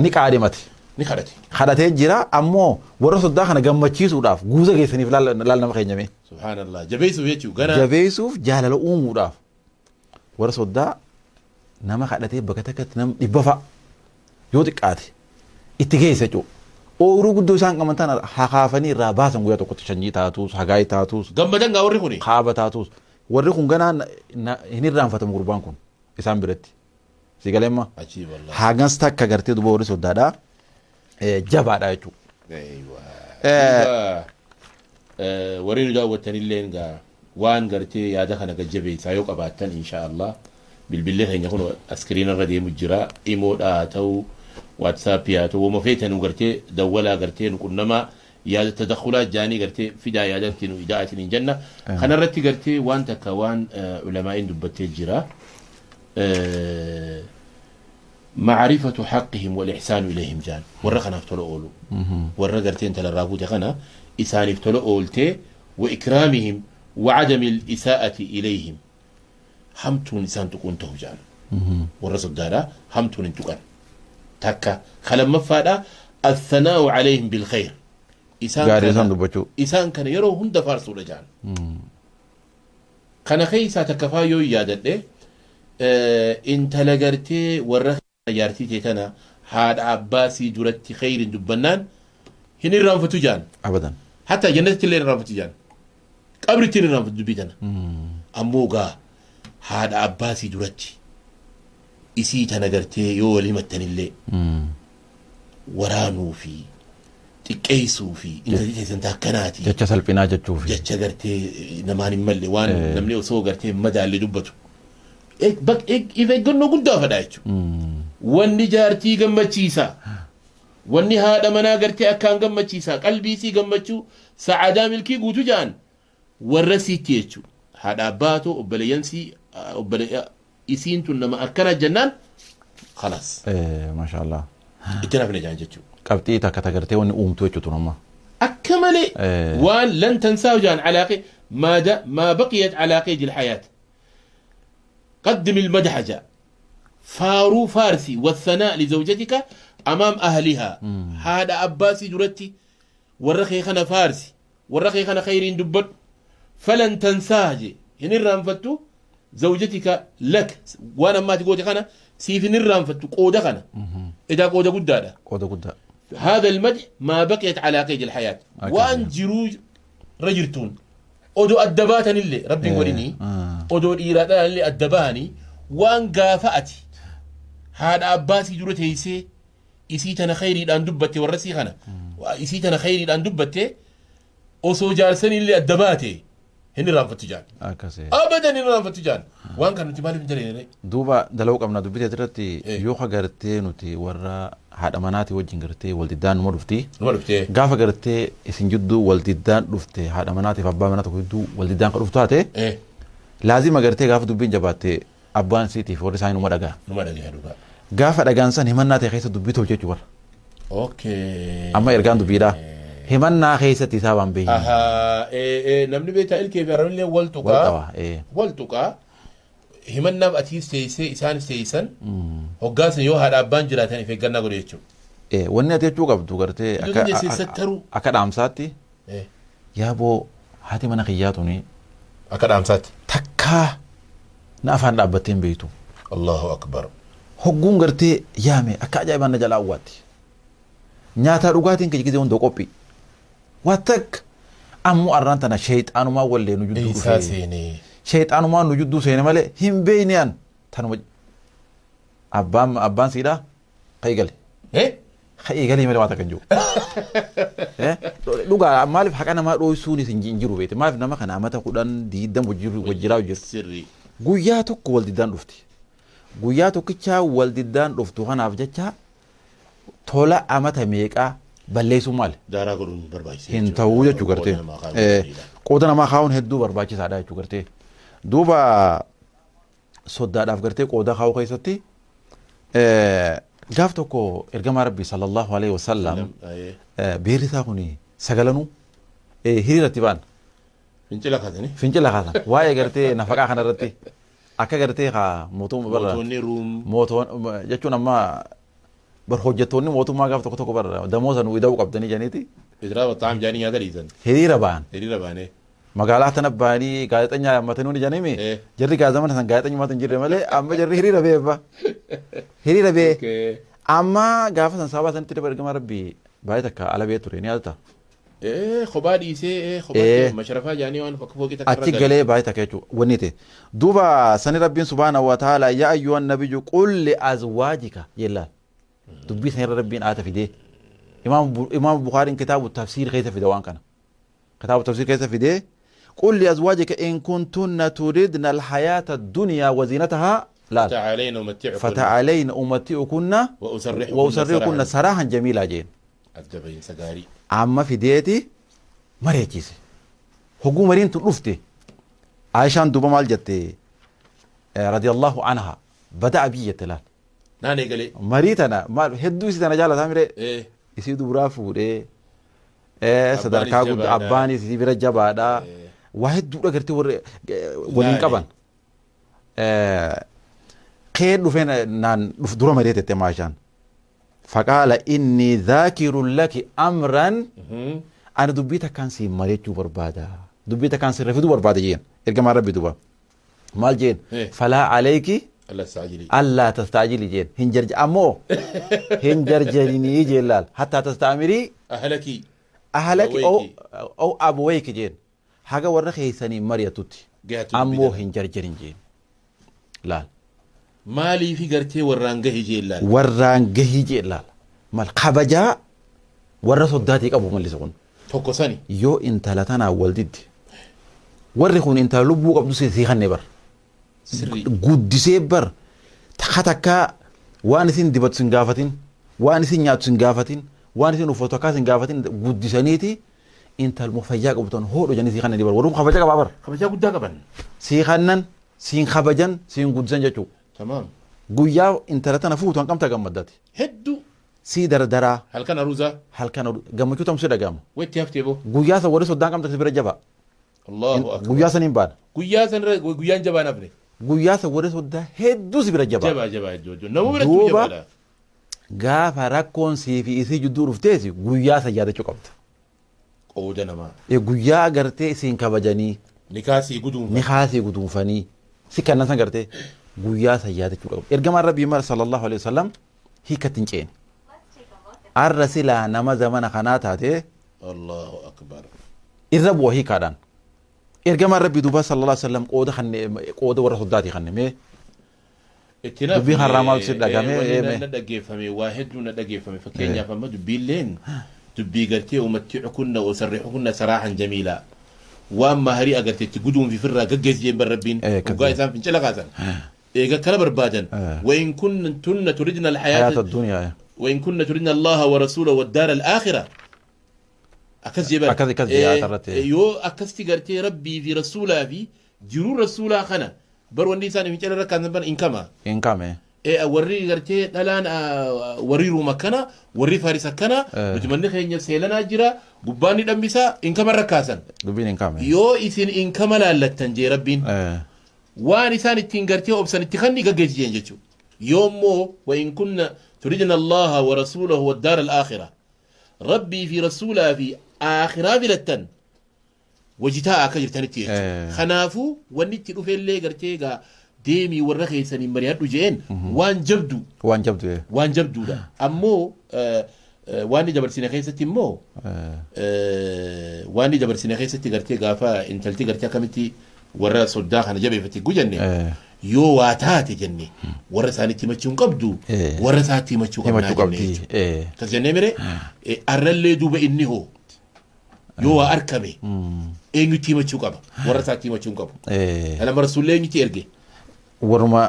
ni qaadimate. Ni kadhate. Kadhatee jira ammoo warra soddaa kana gammachiisuudhaaf guuza geessaniif laal nama keenyame. Subhaanallah jabeessuuf jechuun gara. Jabeessuuf jaalala uumuudhaaf warra soddaa nama kadhatee bakka takkatti nama dhibba fa'a yoo xiqqaate itti geessa jechuudha. ooyiruu guddoo isaan qabantan hakaafanii irraa baasan guyyaa tokkotti shanyii taatus hagaayii taatus gammadan gaa warri kuni kaaba taatus warri kun ganaan hin irraanfatamu gurbaan kun isaan biratti si galeemma hagas takka gartee duba warri soddaadha jabaadha jechuudha. Warri nu daawwatanillee gaa waan gartee yaada kana gajjabeessaa yoo qabaattan insha Allah bilbillee keenya kun askiriina irra deemu jira imoodhaa ta'u واتساب يا تو ومفيت انه قرتي دولا قرتي كنما يا التدخلات جاني قرتي في دايات انه اداءه الجنه خلينا نرتي قرتي وانت كوان علماء دبتي الجرا معرفه حقهم والاحسان اليهم جان ورقنا فتلو اولو ورق قرتي انت للراغوت خنا اسان فتلو اولتي واكرامهم وعدم الاساءه اليهم حمتون انسان تكون توجان ورصد دارا حمتون انتقن تكا خلما فادا الثناء عليهم بالخير إسان كان يرو هند فارسو لجان كان خيسا تكفايو يادد انت لغرتي ورخ يارتي تيتنا هاد عباسي جرتي خير دبنان هني رانفتو جان ابدا حتى جنة اللي رانفتو جان قبرتي رانفتو دبيتنا اموغا هاد عباسي جرتي إسي تنقرتي يو لمتن اللي ورانو في تكيسو في انت دي تنتا كناتي جتش سلبنا جتشو في جتش قرتي نماني ملي وان نمني وسو قرتي مدى اللي دبتو ايك بك ايك إذا قلنا قلت دافدايتو واني جارتي قمتشيسا واني هذا منا قرتي أكان قمتشيسا قلبي سي قمتشو سعادا ملكي قوتو جان ورسي تيتشو هذا باتو وبلينسي إسين تنما أكنا جنان خلاص ما شاء الله اتنا في نجان جتشو قبتي تكتغرتي واني أمتو يجو تنما أكملي وان لن تنساو جان علاقي ما بقيت علاقي دي الحياة قدم المدحجة فارو فارسي والثناء لزوجتك أمام أهلها هذا أباسي درتي والرخي خنا فارسي والرخي خنا خيرين دبت فلن تنساجي هني رانفتو زوجتك لك وانا ما تقول خنا سيف نرام فتو قوده خنا اذا قوده قداده هذا المدح ما بقيت على قيد الحياه وان جروج رجلتون اودو ادباتني اللي ربي وليني اودو ايرادان اللي ادباني وان قافاتي هذا عباسي جروتي يسي اسيتنا خيري دان دبتي ورسي خنا اسيتنا خيري دان دبتي اوسو جالسني اللي ادباتي هني رانفتو جان ابدا هني رانفتو جان وان كانوا تبالي من جري دوبا دلو قمنا دوبيتي ترتي يوخا غرتي نوتي ورا هاد اماناتي وجين غرتي ولدان مدفتي غافا غرتي اسين جدو ولدان دفتي هاد اماناتي فابا مناتو جدو ولدان قدفتاتي لازم غرتي غافا دوبين جباتي ابان سيتي فور ساين مدغا دوبا غافا دغانسان همناتي خيس دوبيتو جيتو ور اوكي اما ارغان دوبيدا همنا خيستي سابان بي نمني بيتا الكي بيرمل لي ولتوكا همنا باتي سيسي اسان سيسن هوغاس يو هاد ابان جراتن في غنا غريچو وني اتيچو قبدو غرتي اكا امساتي يابو هاتي من خياتوني اكا امساتي تكا نافان دابتين بيتو الله اكبر هوغون غرتي يامي اكا جايبان نجلاواتي نياتا دوغاتين كجيزي وندو قوبي واتك امو ارانتنا شيطان ما ولي نجدو إنساسيني شيطان ما نجدو سيني مالي هم بينيان تنو أبان سيدا خيقلي خيقلي مالي واتا كنجو لغا مالف حقانا ما روي سوني سنجيرو بيتي مالف نما خنا امتا قدان دي دم وجراو جر سري قوياتك والددان رفتي قوياتك كيشا والددان رفتو خنا فجاچا تولا امتا ميقا balleessuu maali? Daaraa godhuun barbaachisa. Hin ta'uu jechuu gartee. Qooda namaa kaa'uun hedduu barbaachisaadha jechuu gartee. Duuba soddaadhaaf gartee qooda kaa'uu keessatti gaaf tokko ergamaa rabbii sallallahu alaihi wasallam beerri isaa kun sagalanuu hiriiratti ba'an. Fincila kaasanii. Fincila kaasan. Waa'ee gartee nafaqaa kanarratti akka gartee mootonni ruum. Jechuun amma bar hojjettoonni mootummaa gaaf tokko tokko bar damoosa nu ida'uu qabdanii janiiti. Idraa waxaam jaanii nyaata dhiisan. Hiriira ba'an. Hiriira ba'anii. Magaalaa tana ba'anii gaazexeessaa yaammatanii janime jarri gaazexeessaa san gaazexeessaa hin jirre malee amma jarri hiriira ba'e ba. Hiriira ba'e. Amma gaafa san sababa sanitti dabar ergamaa rabbii بايتك على بيت توريني هذا خبادي سي خبادي مشرفة جاني وان فوق أتقلي بايتك يجو ونيته دوبا سني ربي سبحانه وتعالى يا أيها النبي قل لأزواجك يلا دبي سني ربي آتا في دي إمام البخاري كتاب التفسير كيف في دوان كان كتاب التفسير كيف في دي قل لأزواجك إن كنتن تردن الحياة الدنيا وزينتها لا فتعالين أمتعكن وأسرحكن سراحا جميلا جين الدبين سجاري عما في ديتي مريكيسي هجوم مرين تلفتي عايشان دوبا مال جتي رضي الله عنها بدأ بي تلال ناني قالي مريتنا ما هدو سيدنا جالة تامري يسيدو برافو صدر كاغو أباني سيدي برجبا دا واحد دولا قرتي ولين كبان خير دفين نان دورا مريت تماشان فقال إني ذاكر لك أمرا أنا دبيتها كان سي مريتو بربادا دبيتها كان سي رفضو بربادا جين إرجع ربي دوبا مال جين فلا عليك ألا تستعجلي جين هنجرج أمو هنجرجني جلال حتى تستعمري أهلك أو أبويك جين حاجة ورخي سني مريتوتي أمو هنجرجرين جين لا مالي في قرتي ورانجه جيلال ورانجه جيلال مال خبجا ورث الداتي أبو ملي سكون توكساني يو انت لتنا ولدت ورخون انت لبو قبض سيخان نبر سري قد سيبر تخاتكا وانسين دبت سنغافتين وانسين نيات سنغافتين وانسين وفوتوكا سنغافتين قد سنيتي انت المفياق قبطان هو جاني سيخان نبر ورم خبجا قبابر خبجا قد قبن سيخانن سين خبجان سين قد سنجاچو تمام قويا انت لتنا فوتوان كم تقمداتي هدو سي دردرا هل كان روزا قامو تم سيدا قام ويتي افتيبو قويا سوري سودان كم تكسبر جبا الله اكبر قويا سنين بان قويا جبا نبري قويا سوري سودا هدو سبر جبا جوجو نمو برتو جبا غافا راكون سي في اسي جدور فتيسي قويا سجاده چقبت قودنا ما قويا غرتي سين كبجاني نخاسي قدوم فني سكنا سان غرتي قويا سجاده چقبت ارغم ربي صلى الله عليه وسلم هي كتنچين الرسول نما زمان خناتاته الله اكبر الرب وهي كادان ارغم ربي دوبا صلى الله عليه وسلم قود ورسوداتي خنمه اتناف بي حرامال سيدا غامي ندغي فمي واحد ندغي فمي فكينيا فما دبيلين تبي غرتي ومتعكن وسرحكن سراحا جميلا واما هري اغرتي تغدون في فرا غجز جيم ربين وغايسان في جلغازن ايغا كلا بربادن وان كنتن تريدن الحياه الدنيا وإن كنا تريدنا الله ورسوله والدار الآخرة أكز يبر يو أكز تقرتي ربي في رسوله في جرور رسوله خنا بر وندي ساني في جل ركان بر إنكما وري قرتي الآن وري روما كنا وري فارس كنا بتمنى خيني سيلنا جرا قباني دمبسا إنكما ركاسن دبين إنكما يو إثين إنكما لا لتنجي ربين واني ساني تنقرتي أبسان تخني قجيج ينجتو يومو وإن كنا تريدنا الله ورسوله والدار الآخرة ربي في رسوله في آخرة بلتن وجتاء كجر تنتي خنافو ونتي في اللي قرتيغا ديمي ورخي سني مريات وجين وان جبدو دا أمو واني جبر سينا خيستي مو واني جبر سينا خيستي قرتيغا فا انتلتي قرتيغا كمتي ورا صداخنا جبي فتي قجني yoo waa taate jenne warra isaanitti machuun qabdu warra isaatti machuu qabdi kas jennee mire arrallee duuba inni hoo yoo waa arkame eenyutti machuu qaba warra isaatti machuun qabu kana rasuullee eenyutti erge warma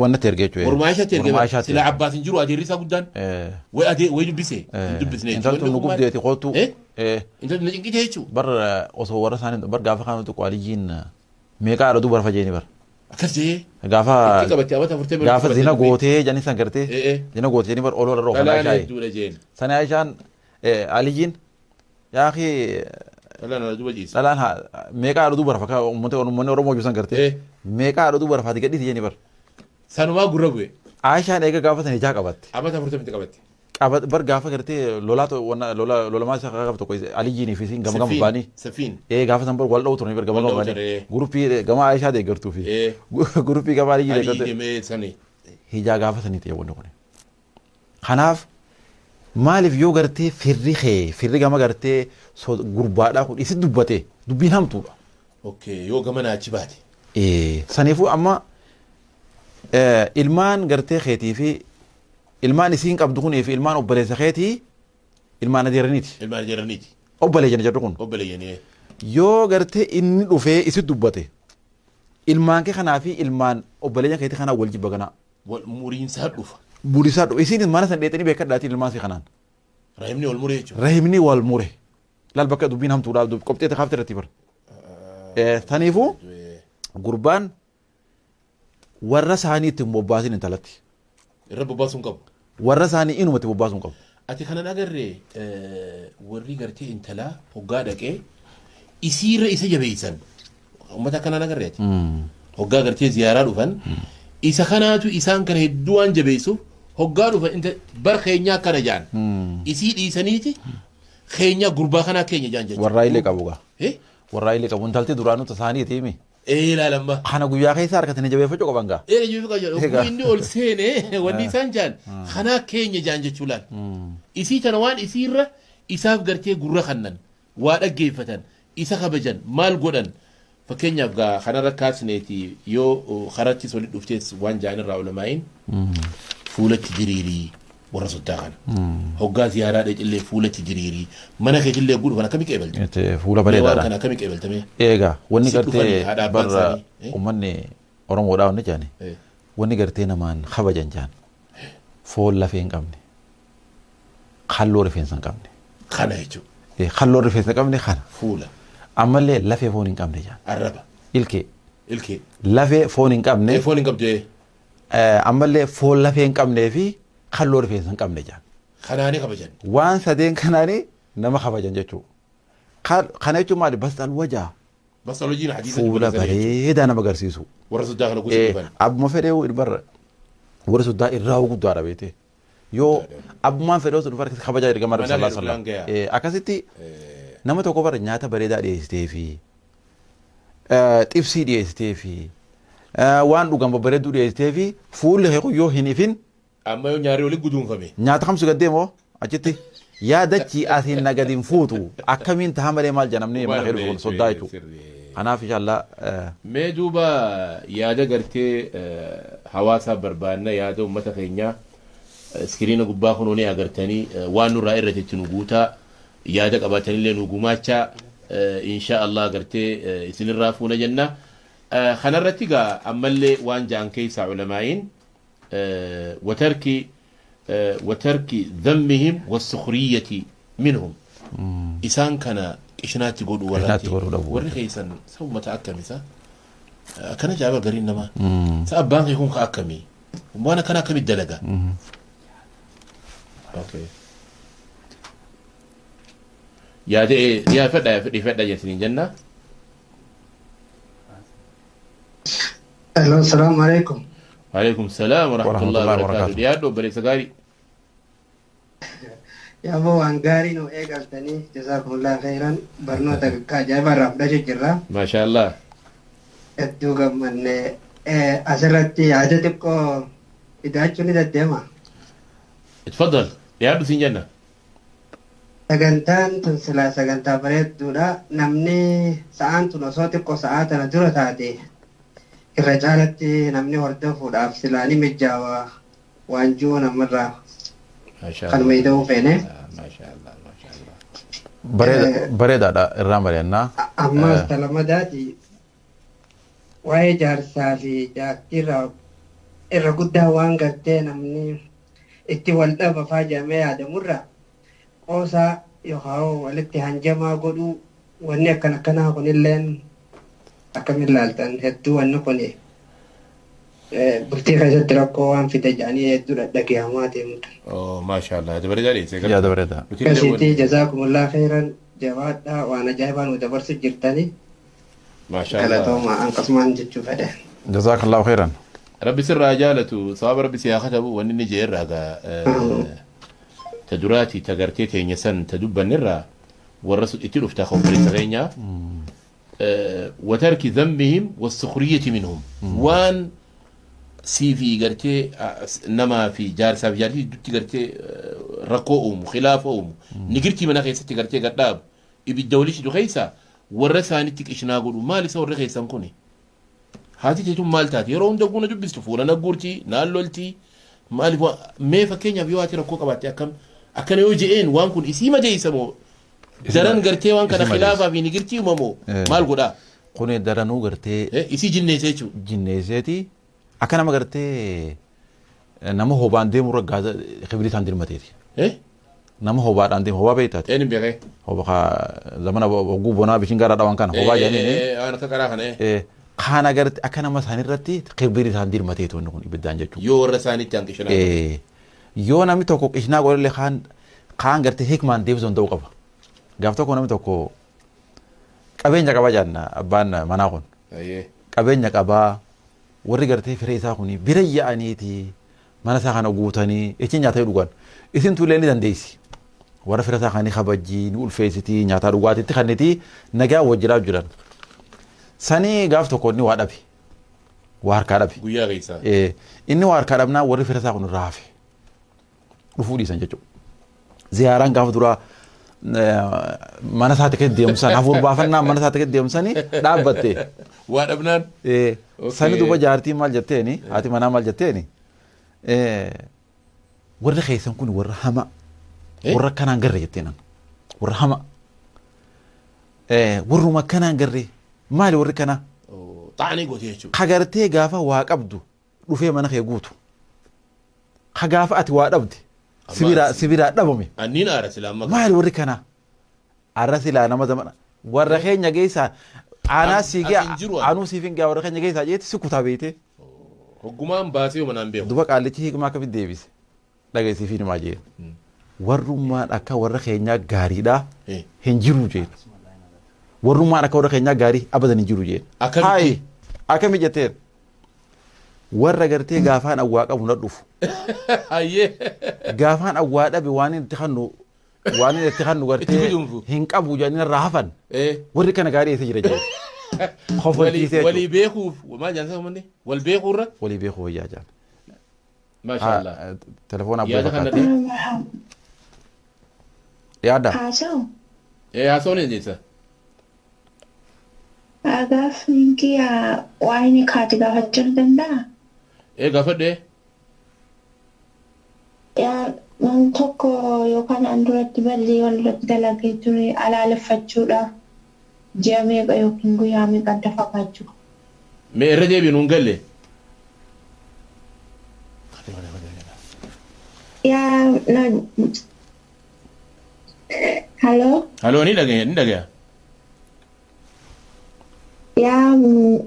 wannatti erge jechuudha warma Aishaatti erge sila Abbaasin jiru adeerri isaa guddaan way dubbisne intaltu nu gubdeeti qootu intaltu na cinqite jechuu bar osoo warra isaanii bar gaafa kaanatu qaaliyyiin meeqaa aduu barfa jeeni bar akasii gaafa zina gootee jani san gartee zina gootee jani bar olola roo kana Aishaan sana Aishaan aliyyiin yaa akhi dhalaan meeqaa aduu barfa ka uummanni Oromoo juusan gartee meeqaa aduu barfaati gadhiisi jeni bar sanumaa gurra bu'e Aishaan eega gaafa sana ijaa qabatte amata 40 qabatte bar gaafa gartee lolaa isa qabu tokko aliyyiin fi sin gama baanii safiin gaafa san bar wal dhawtu ni bar gama baanii guruppii gama Aishaa deeggartuu fi guruppii gama aliyyiin deeggartuu sani hijaa gaafa sanii ta'e wanni kun kanaaf maaliif yoo gartee firri gama gartee gurbaadhaa kun isi dubbate dubbiin hamtuudha. Yoo gama naachi baate. Saniifuu amma ilmaan gartee keetii fi ilmaan isiin qabdu kunii fi ilmaan obboleessa keetii ilmaan adeeraniiti. Obboleeyyan jedhu kun. Yoo gartee inni dhufee isi dubbate ilmaan kee kanaa fi ilmaan obboleeyyan keetii kanaa wal jibba ganaa. Muriinsaa dhufa. Muriinsaa dhufa. Isiin mana san dheetanii beekadhaatiin ilmaan si kanaan. Rahimni wal mure jechuudha. Rahimni wal mure. Laal bakka dubbiin hamtuudhaaf qophtee kaafte irratti bara. Saniifuu gurbaan warra isaanii ittiin bobbaasin intalatti. Irra bobbaasuun qabu. Warra isaanii inuma itti bobbaasuun qabu. Ati kanan agarree warri gartee intalaa hoggaa dhaqee isiirra isa jabeessan. Uummata kanaan agarree ati. Hoggaa gartee ziyaaraa dhufan. Isa kanaatu isaan kana hedduu waan jabeessuuf hoggaa dhufan bar keenyaa akkana jaan. Isii dhiisaniiti keenyaa gurbaa kanaa keenya jaan jechuudha. Warraa illee qabu gaa. Warraa illee qabu intalti duraanuu tasaanii tiimi. Ilaalamma. Kana guyyaa keessa harkatanii jabeeffachuu qaban gaa. Jabeeffachuu qaban. Inni ol seenee wanni isaan jaan kanaa keenya jaan jechuu laal. Isii tana waan isiirra isaaf gartee gurra kannan waa dhaggeeffatan isa kabajan maal godhan. Fakkeenyaaf gaa kanarra kaasneeti yoo karattis walitti dhuftees waan jaanirraa ulamaayin fuulatti diriirii warra soddaa kana. Hoggaa ziyaaraa dheecillee fuulatti diriirii mana keetillee gudhu akkami qeebalte. Fuula bareedaadha. Kan akkami qeebaltame. Eegaa wanni gartee barra uummanni Oromoodhaa wanni jaani wanni gartee namaan kabajan jaan foon lafee hin qabne kalloo rifeensa hin qabne. Kana jechuudha. Kalloo rifeensa hin qabne kana. Fuula. Ammallee lafee foon hin qabne jaan. Arraba. Ilkee. Lafee foon hin qabne. Foon hin qabde. Ammallee foon lafee hin qabnee fi kalloo rifeensa hin qabne jaan. Kanaanii kabajan. Waan sadeen kanaanii nama kabajan jechuudha. Kana jechuun maali basxal wajaa. Basxal hojiin hadiisa. Fuula bareedaa nama agarsiisu. Warra soddaa kana guutuu abbuma fedhee irbarra warra soddaa irraa guddaadha beete. Yoo abbumaan fedhee osoo dhufa kabajaa ergama Rabbi sallallahu alaihi wasallam. Akkasitti nama tokko bara nyaata bareedaa dhiyeessitee fi xibsii dhiyeessitee fi waan dhugan babbareedduu dhiyeessitee fi fuulli yoo hin ifin. Amma yoo nyaarri waliin guduunfame. Nyaata kamsu gaddeemoo achitti yaadachi asiin nagadin fuutu akkamiin ta'a malee maal janamnee mana heddu kun soddaa jechuudha. Kanaaf inshallah. Mee duuba yaada gartee hawaasaa barbaanna yaada uummata keenyaa iskiriina gubbaa kunuunee agartanii waan nurraa irra jechuun nu guutaa yaada qabaatanillee nu gumaachaa inshallah gartee isinirraa fuuna jenna. Kanarratti gaa ammallee waan jaan keessaa ulamaayin وترك ذمهم والسخرية منهم إسان كان إشنات يقول ورا كيسان سو متأكمي سا كان جابا قرين نما سأبان يكون كأكمي وانا كان أكمي الدلقة أوكي يا فدا جنسين جنة أهلا السلام عليكم. وعليكم السلام ورحمة الله وبركاته. يا دو بري سغاري. يا ابو انغاري نو ايغالتني جزاكم الله خيرا برنوتا كاجابا رابدا جرا. ما شاء الله. ادو غمن اسرتي عادتكو اداچوني ددما. اتفضل يا دو سينجنا. سغنتان تنسلا سغنتا بريد دولا نمني ساعات نصوتكو ساعات ندرا تاتي. irra caalatti namni hordofuudhaaf silaanii mijjaawaa waanjuu namarraa kan meeda'uu feene. Bareedaadha irraa bareennaa. Ammas talamadaati waa'ee jaarsaa fi jaartiirraa irra guddaa waan gartee namni itti wal dhaba faajamee yaadamurra qoosaa yookaan walitti hanjamaa godhuu wanni akkanaa kunilleen akkamiin ilaaltan hedduu wanni kun bultii keessatti rakkoo waan fide jedhanii hedduu dhaggeeffamaa deemudha. Maashaallah dabareedaa dhiyeessee gara. Dabareedaa. Akkasitti jazaakumullah khairan jabaadhaa waan ajaa'ibaa nu dabarsu jirtanii. Maashaallah. Galatooma akkasumaan jechuu fedhe. Jazaakallahu khairan. Rabbi sirraa jaalatu sababa rabbi siyaa katabu wanni inni jee irraa ta duraati ta gartee teenya san ta dubbannirraa warra itti dhuftaa konfireensa keenyaa. وترك ذنبهم والسخرية منهم وان سيفي قرتي نما في جارسا في جارتي دوتي قرتي ركوهم خلافهم نقرتي من خيستي قرتي قداب يبي الدوليش دو خيسا ورثاني تك إيش ناقول مالي سور خيسا نكوني هاتي تيتم مالتاتي يرون دقونا جبس تفولا نقولتي نالولتي مالي ما فكينيا بيواتي ركوك باتي أكن يوجئين وانكون إسيما جيسمو دران قرتي وان كان خلافا في نقرتي ومامو مال قدا قوني درانو قرتي إسي جنيسيتو جنيسيتي أكنا ما قرتي نما هو باندي مرة خبري تاندير ماتيري نما هو باندي هو بيتات إيه نبغى هو بقى زمان أبغى بنا بيشين قرار وان كان هو باجاني أنا كقرا خناه خانا قرت أكنا ما سهني رتي خبري تاندير ماتيري ونكون يبدأ نجتو يو رساني تانكشنا يو نامي توكو إشنا قول لي خان قرتي هيك مان ديف زون دوقبا قافتو كنا متوكو قبين جاكبا جانا أبان مناقون قبين جاكبا warri gartee firee isaa kuni bira yaa'aniiti mana isaa kana guutanii itti nyaataa dhugan isin tullee ni dandeessi warra fira isaa kanii kabajjii ni ulfeessitii nyaataa dhugaatiitti kanniti nagaa wajjiraa jiran sanii gaaf tokko inni waa dhabe waa harkaa dhabe guyyaa keessa inni waa harkaa dhabnaa warri fira isaa kun raafe dhufuu dhiisan jechuudha ziyaaraan gaaf duraa mana isaatti keessa deemsan hafuur baafannaa mana isaatti keessa deemsanii dhaabbatte waa dhabnaan sani duba jaartii maal jetteeni haati manaa maal jetteeni warra keessan kun warra hama warra kanaan garre jetteenan warra hama warruma kanaan garre maali warri kana xaanii gootee jechuudha hagartee gaafa waa qabdu dhufee mana kee guutu hagaafa ati waa dhabde sibiraa dhabame anniin aara silaa amma maali warri kana arra silaa nama zamana warra keenya geessaa aanaa siigee aanuu siifin gaa warra keenya geessaa jeetti si kutaa beete hoggumaan baasee umanaan beeku duba qaallichi hiikmaa akkamitti deebise dhageessiifin himaa jeen warrummaan akka warra keenyaa gaariidha hin jiru jeen warrummaan akka warra keenyaa gaarii abadan hin jiru jeen akkami jetteen warra gartee gaafaan awwaa qabu na dhufu gaafaan awwaa dhabe waan itti kannu gartee hin qabu jedhanii irraa hafan warri kana gaarii eessa jira jedhe walii beekuuf maal jaan sabamanne wal beekuurra walii beekuu wayyaa jaan maasha Allah telefoona abbaa fakkaate yaada haasawuu ni jecha Agaaf ninkiya waa inni kaati gaafachuu danda'a? Gaafadhe? Nam tokko yookaan an duratti bal'ee walirratti dalagee ture alaaleffachuudhaaf ji'a meeqa yookiin guyyaa meeqa adda fagaachuu. Mee irra deebiin nuun galle? Haloo ni dhagaya.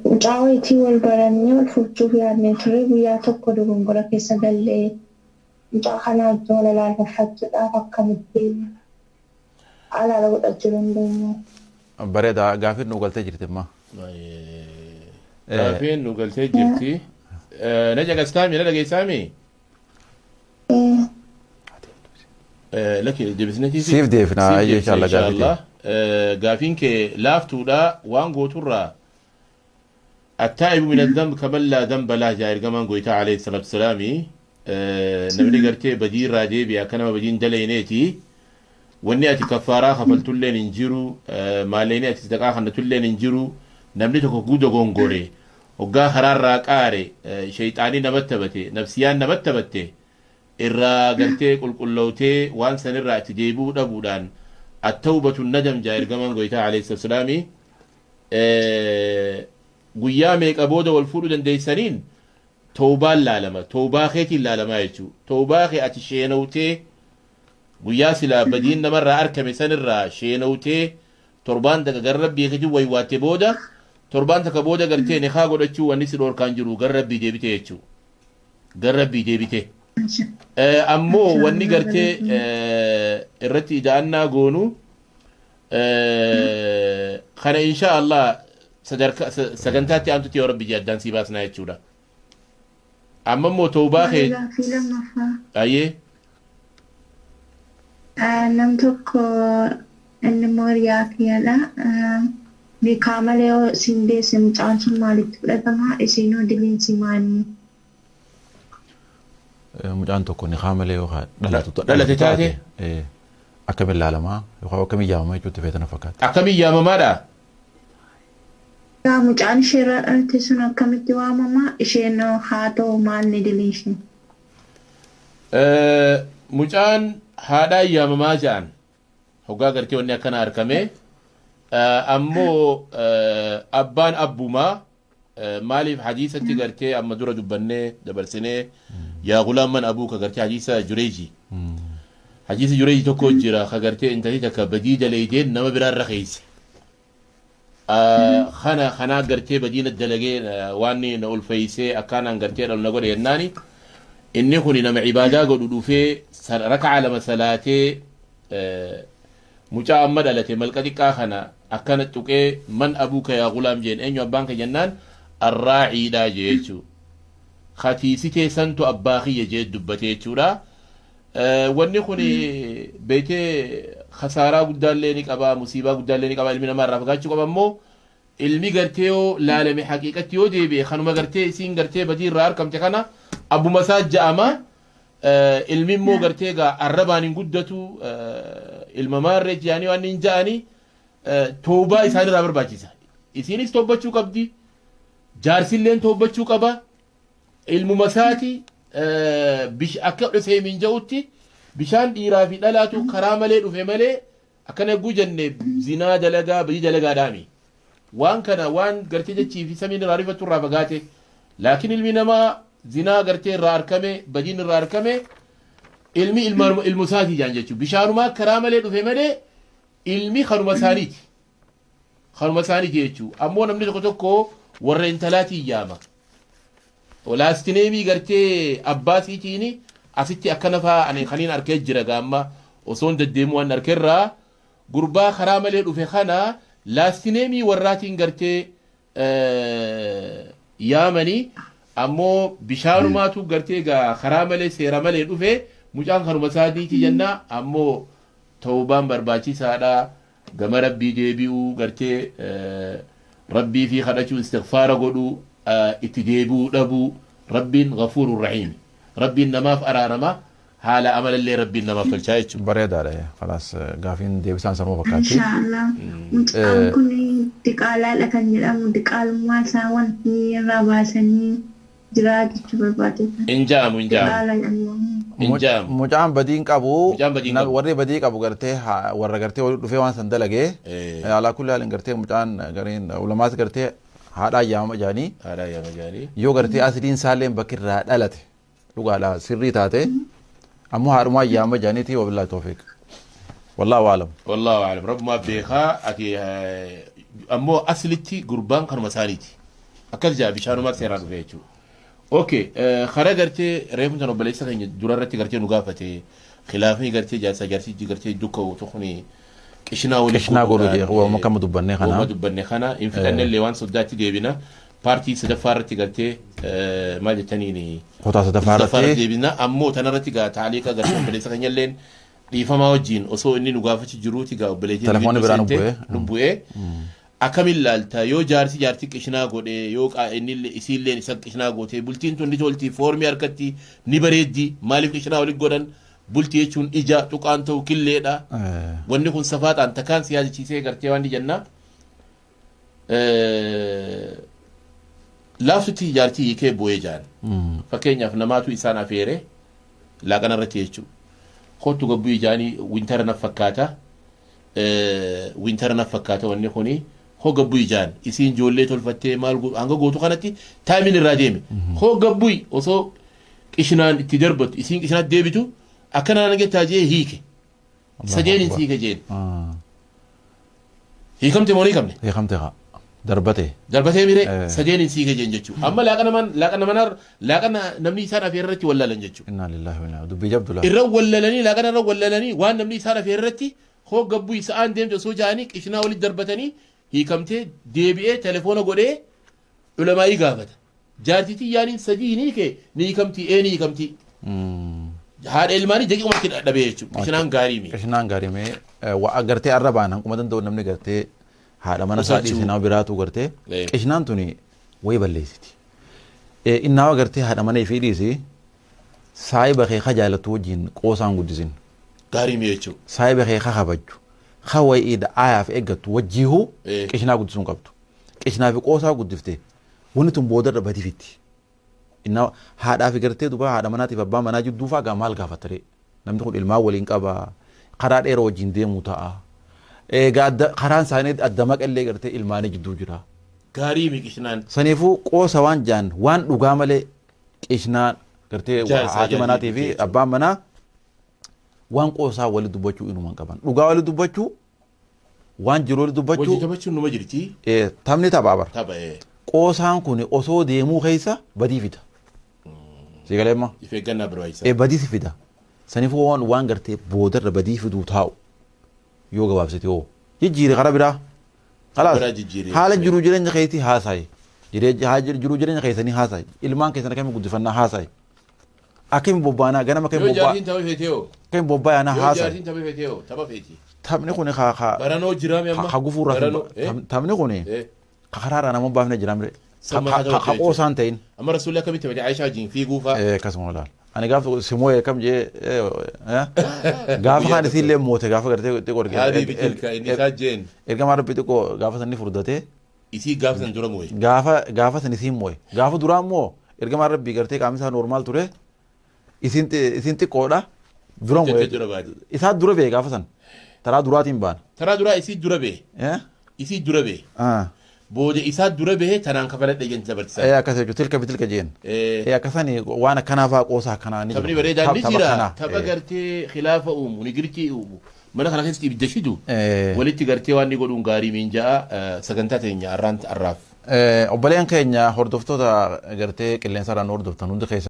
Mucaa wayitii wal barannee wal fuudhuuf yaadnee ture guyyaa tokko dogongora keessa gallee mucaa kana wajjin wal alaaleffachuudhaaf akkamitti alaala godhachuu dandeenya. Bareeda gaafiin nu galtee jirti immoo. Gaafiin nu galtee jirti. Na jagastaami na dhageessaami. Laki deebisneetii fi siif deefnaa inshallah gaafii. Gaafiin kee laaftuudha waan gooturraa التائب من الذنب كمن لا ذنب له جاء كمان قويتا عليه الصلاة والسلام نبني قرتي بدير راجي بيا كنا بدين دلينيتي وني أتي كفارة خفلت لين إنجرو ماليني أتي تقاخن تلين إنجرو نبني تكو جودو غونغوري وقا خرار راكاري شيطاني نبتبتي نفسيان نبتبتي إرا قرتي كل لوتي وان سنرى تجيبو دبودان التوبة الندم جاء كمان قويتا عليه الصلاة والسلام guyyaa meeqa booda wal fuudhuu dandeessaniin toobaan laalama toobaa keetiin laalamaa jechuudha toobaa kee ati sheenawtee guyyaa silaa badiin namarraa argame sanirraa sheenawtee torbaan takka gara rabbii keetiin waywaatte booda torbaan takka booda gartee niqaa godhachuu wanni si dhoorkaan jiru gara rabbii deebite jechuudha gara rabbii deebite ammoo wanni gartee irratti ida'annaa goonu kana insha Allah sagantaatti aantutti yoo rabbi jaddaan sii baasnaa jechuudha. Amma immoo toobaa kee. Ayyee. Nam tokko inni immoo riyaa kiyyadha. Beekaa malee yoo siin deesse mucaan sun maalitti fudhatama? Isinoo diliinsi maanii? mucaan tokko ni qaamalee yookaan dhalate taate akkamiin ilaalamaa yookaan akkamiin yaamamaa jechuutti feetana fakkaata. Akkamiin yaamamaadha? Yaa mucaan ishee irraa dhalate sun akkamitti waamamaa isheen haa ta'u maal ni diliishin? Mucaan haadhaan yaamamaa jedhan hoggaa gartee wanni akkana argame ammoo abbaan abbumaa maaliif hadiisatti gartee amma dura dubbannee dabarsinee yaa gulaamman abuuka gartee hadiisa jureeji hadiisa jureeji tokko jira ka gartee intalli takka badii daleeydeen nama biraarra keeyse kana gartee badiina dalagee waan na ulfeeysee akkaanaan gartee dhalna godhe yennaani inni kun nama ibaadaa godhu dhufee raka'a lama salaatee mucaa amma dhalate malqa xiqqaa kana akkana tuqee man abuuka yaa gulaam jeen eenyu abbaan kee jennaan arraaciidha jechu khatiisitee santu abbaa kiyya jee dubbate jechuudha wanni kun beekee khasaaraa guddaallee ni qaba musiibaa guddaallee ni qaba ilmi namaa irraa fagaachuu qaba ammoo ilmi gartee yoo laalame haqiiqatti yoo deebi'e kanuma gartee isiin gartee badii irraa argamte kana abbuma isaa ja'ama ilmi immoo gartee gaa arrabaan hin guddatu ilma maarree ji'anii waan hin ja'anii toobaa isaan irraa barbaachisa isiinis toobachuu qabdi jaarsilleen toobachuu qaba ilmuma isaati akka dhufee min ja'utti bishaan dhiiraa fi dhalaatu karaa malee dhufe malee akkana egguu jenne zinaa dalagaa badii dalagaadhaami waan kana waan gartee jechii fi samiin irraa rifatu irraa fagaate laakiin ilmi namaa zinaa gartee irraa arkame badiin irraa arkame ilmi ilmu isaatii jaan jechuudha bishaanumaa karaa malee dhufe malee ilmi kanuma isaaniiti jechuudha ammoo namni tokko tokko warra intalaatii yaama olaastineemii gartee abbaasiitiini asitti akkana fa'aa ani kaniin arkee jira gaamma osoon deddeemuu waan arkeerraa gurbaa karaa malee dhufe kana laastineemii warraatiin gartee yaamanii ammoo bishaanumaatu gartee gaa karaa malee seera malee dhufe mucaan kanuma isaaniiti jennaa ammoo tawbaan barbaachisaadha gama rabbii deebi'uu gartee rabbii fi kadhachuu istighfaara godhuu itti deebi'uu dhabuu rabbiin ghafuurun rahiim rabbiin namaaf araarama haala amalallee rabbiin namaaf tolchaa jechuudha. Bareedaadha. Khalaas gaafiin deebisaan sammuu fakkaatti. Inshaallah. Mucaan kun diqaalaadha kan jedhamu diqaalummaa isaa wanti irraa baasanii jiraachuu barbaadeetan. Injaamu. Mucaan badiin qabu warri badii qabu gartee warra gartee walitti dhufee waan san dalagee alaa kulli haalin gartee mucaan gariin ulamaas gartee haadhaa ayyaama jaanii yoo gartee asliin isaallee bakkirraa dhalate dhugaadha sirrii taate ammoo haadhuma ayyaama jaaniiti wabillahi tawfiiq wallahu aalam rabbumaa beekaa ati ammoo aslitti gurbaan kanuma isaaniiti akkas jaa bishaanumaa seeraan dhufe jechuudha. Okay, khara gartee reefun tan obboleessa keenya durarratti gartee nu gaafate khilaafni gartee jaarsi gartee dukka tokkoni qishnaa godhu wama kama dubbanne kana in fidannellee waan soddaatti deebina paartii sadaffaarratti gartee maal jettaniini kutaa sadaffaarratti deebina ammoo tanarratti gaa taaliiqa gartee obboleessa keenyalleen dhiifamaa wajjin osoo inni nu gaafachi jiruuti gaa obboleettiin telefoonni biraan nubbu'ee akkamiin laalta yoo jaarsi qishnaa godhe yoo inni isiilleen isa qishnaa goote bultiin tun ni tolti foormii harkatti ni bareeddi maaliif qishnaa walitti godhan bultii jechuun ija tuqaan ta'u killeedha wanni kun safaaxaan takkaan si yaadachiisee gartee waan jenna laaftutti jaartii hiikee bu'ee jaan fakkeenyaaf namaatu isaan afeere laaqana irratti jechuudha kottu gabbuu ijaanii wintara na fakkaata wanni kuni hoga bu'i jaan isiin ijoollee tolfattee maal hanga gootu kanatti taayimin irraa deeme hoga bu'i osoo qishnaan itti darbatu isiin qishnaatti deebitu akkanaan nagettaa jee hiike sadeeniin siike jeen hiikamte moo hiikamne hiikamte darbatee mire sadeeniin siike jeen jechuudha amma laaqana namni isaan afeerratti wallalan jechuudha inna lillahi wa inna ilaihi dubbii jabdula irra wallalanii waan namni isaan afeerratti hoga bu'i sa'aan deemte osoo jaanii qishnaa walitti darbatanii hiikamtee deebi'ee telefoona godhee ulamaa'ii gaafata jaartitii yaaniin sadii ni hiikamtii haadha ilmaanii jequmatti dhabee jechuudha qishnaan gaarii gartee arrabaan hanquma danda'u namni gartee haadha mana isaa dhiisinaa biraatu gartee qishnaan tuni way balleessiti innaawa gartee haadha mana ifii dhiisi saahiba kee jaalatu wajjin qoosaan guddisin gaarii mi'eechuu saahiba kee kabaju kawai ida ayaaf eeggatu wajjiihu qishnaa guddisuun qabdu qishnaa fi qoosaa guddifte wanni tun boodarra badifitti inna haadhaa fi gartee duba haadha manaatiif abbaa manaa jidduu faa maal gaafatare namni kun ilmaan waliin qaba karaa dheeraa wajjin deemuu ta'a egaa karaan isaanii adda maqallee gartee ilmaanii jidduu jira gaarii mi qishnaan saniifuu qoosa waan jaan waan dhugaa malee qishnaan gartee haati manaatii fi abbaan manaa waan qoosaa wali dubbachuu inuman qaban dhugaa wali dubbachuu waan jiru wali dubbachuu wajji taphachuu numa jirti taphni taphaa bara tapha qoosaan kun osoo deemuu keessa badii fida sigaleemma ifeeggannaa barbaachisa badii si fida saniifuu waan gartee boodarra badii fiduu taa'u yoo gabaabsite hoo jijjiire karaa biraa khalaas haala jiru jireenya keetii haasa'i jiru jireenya keessanii haasa'i ilmaan keessan akkamiin guddifannaa haasa'i akkamiin bobbaanaa ganama akkamiin bobbaanaa haasa'i taphni kun baranoo jiraame amma hagufuurraa taphni kun karaara nama baafne jiraamre qoosaan ta'in amma rasuulli akkamitti taphate Aishaa wajjin fiiguufaa akkasuma laal ani gaafa simooye kam jee gaafa kan isiillee moote gaafa gartee xiqqoo haadhi bitilka inni isaa jeen ergamaa rabbi xiqqoo gaafa sanni furdate isii gaafa san dura mooye gaafa san isiin mooye gaafa duraa immoo ergamaa rabbi gartee qaamni isaa normaal ture isin xiqqoodha dura mooye isaa dura bee gaafa san taraa duraatiin baan taraa duraa isii dura bee isii dura bee booda isaa dura bee tanaan kafaladhe jeen dabartisaa akkas jechuun tilka bitilka jeen akkasani waan akkanaafaa qoosaa akkanaa ni taphni bareedaan ni jira tapha gartee khilaafa uumu ni girkii uumu mana kana keessatti ibidda shidu walitti gartee waan ni godhuun gaarii miinja'a sagantaa teenya arraaf obboleen keenya hordoftoota gartee qilleensarraan hordoftan hundi keessa